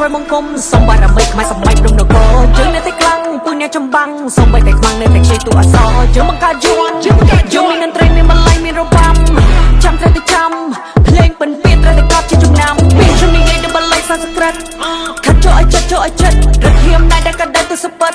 ថ្មីមង្គមសូមបារមីខ្មែរសម្បែកព្រំនគរជើងនៅតែខ្លាំងពុញអ្នកចំបាំងសូមបីតែខ្មាំងនៅតែខ្ចីទូអសរជើងបង្កើតយន់យំមានតន្ត្រីមានម្លៃមានរបាំចាំត្រូវតែចាំភ្លេងពិនពៀនត្រូវតែកប់ជាចំណាំពេលខ្ញុំនិយាយដល់បល័យសាសក្រិតខាត់ចូលឲ្យចិត្តចូលឲ្យចិត្តរត់ហៀមណៃដែលក៏ដឹងទៅសពិត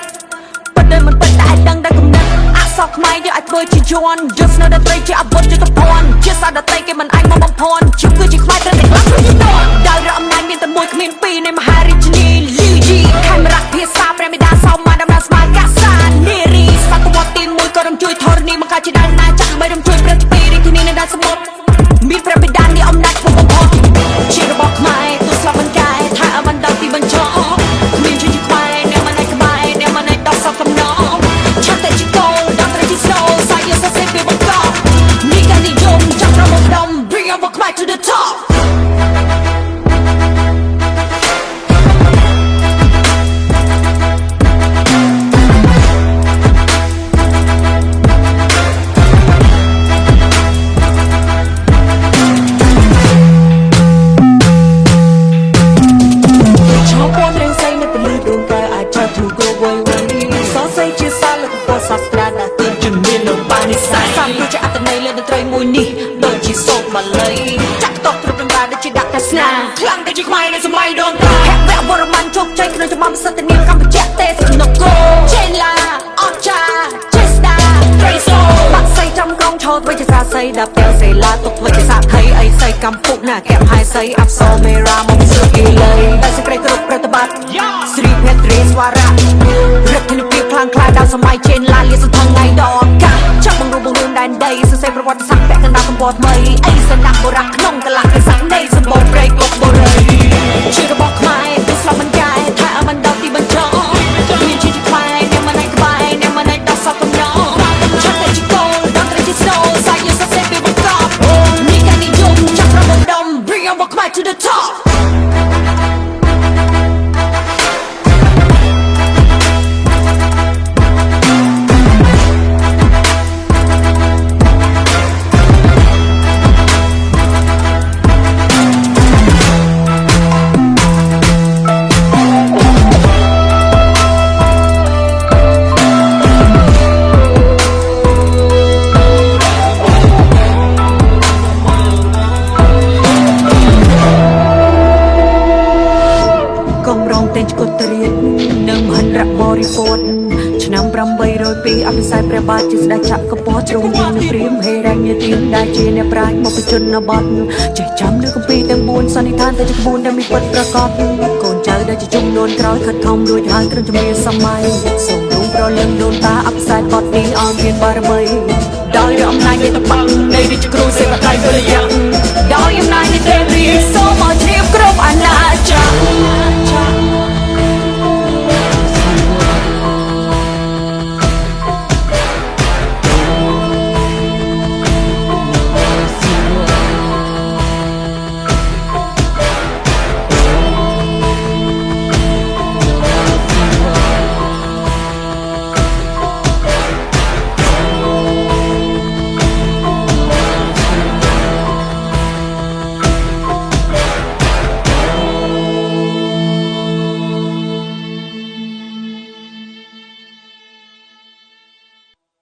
ប៉ុន្តែមិនពិតតែដឹងតែគំនិតអក្សរខ្មែរយកឲ្យធ្វើជាយន់យកស្នូដន្ត្រីជាអាវុធជាកភ័ណ្ឌជាសារដតីគេមិនអាចមកបំភ័ណ្ឌជិះគឺជាខ្មែរត្រូវតែខ្លាំងជាតន់ដោយរអំណាចមានតែមួយគ្មានពីរនៃមហារាជនីលីជីខេមរៈភាសាព្រះមេដាសោមបានដំណើរស្មារកាសានារីសតវត្សទី1ក៏រំជួយធរណីបង្កើតជាដើមណាចាក់បីរំជួយព្រឹកពីរាជធានីនៅដែនសមុទ្រមានព្រះបិតានៃអំណាចពុំបំផុតជារបស់ខ្មែរទូស្លាប់មិនកាយថាអមិនដល់ទីបញ្ចប់មានជាខ្មែរអ្នកមិនឯក្បែរអ្នកមិនឯដល់សកំណងឆាត់តែជាគោលដល់ត្រីជាស្នូសាយយកសរសេរពីបង្កប់នេះក៏និយមចាប់រំដំ Bring our back to the topមួយនេះដូចជាសោកបាលីចាក់តបគ្រប់ដង្ការដូចជាដាក់តែស្នាខ្លាំងតែជាខ្មែរនៅសម័យដូនតាហេតុវៈវរ្ម័នជោគជ័យក្នុងច្បាប់សន្តិនិកកម្ពុជាទេសនគរចេឡាអស្ចាចេស្តាត្រីសូបាក់សៃចំកងឈរធ្វើជាសាស័យដល់ពេលសេឡាទុកធ្វើជាសាថៃអីសៃកំពុកណាកែបហើយសៃអប្សរមេរ៉ាមកសឿគីលីដែលសេចក្តីគ្រប់ប្រតិបត្តិស្រីភេត្រីស្វារៈរដ្ឋាភិបាលខ្លាំងខ្លាដល់សម័យចេឡាលាសន្ធថ្ងៃដកកាចាប់បង្រួមដែនដីសរសេរប្រវត្តិសាស្ត្រពាក់កណ្ដាលសម្បត្តិថ្មីអីសនៈបុរាណក្នុងកលៈទេសៈនៃសម្បូរព្រៃកុកបុរីជារបស់ខ្មែរទូស្លាប់មិនកាយថាអមិនដល់ទីបញ្ចប់មានជាខ្មែរអ្នកមិនឯក្បែរអ្នកមិនឯដល់សកំណងឆាត់តែជាគោលដល់ត្រីជាស្នូសាយយកសរសេរពីបង្កប់នេះក៏និយមចាប់រំដំ Bring our back to the topឆ្នាំ802អភិសេកព្រះបាទជាស្ដេចចក្រពត្តិទ្រង់មានព្រាហ្មណ៍ហេរញ្ញទានដែលជាអ្នកប្រាជ្ញមកបញ្ជនបទចេះចាំនៅគម្ពីរទាំង4សន្និដ្ឋានតែជាក្បួនដែលមានពិតប្រកបកូនចៅដែលជាជំនួនក្រោយខិតខំរួចហើយក្រុមជំនាញសម័យសូមរងប្រលឹងដូនតាអភិសេកបទនេះអមមានបារមីដោយអំណាចនៃតបៈនៃរាជគ្រូសេវកៃវិរិយៈដោយអំណាចនៃទេវរាជសូមឲ្យជ្រាបគ្រប់អាណាចក្រ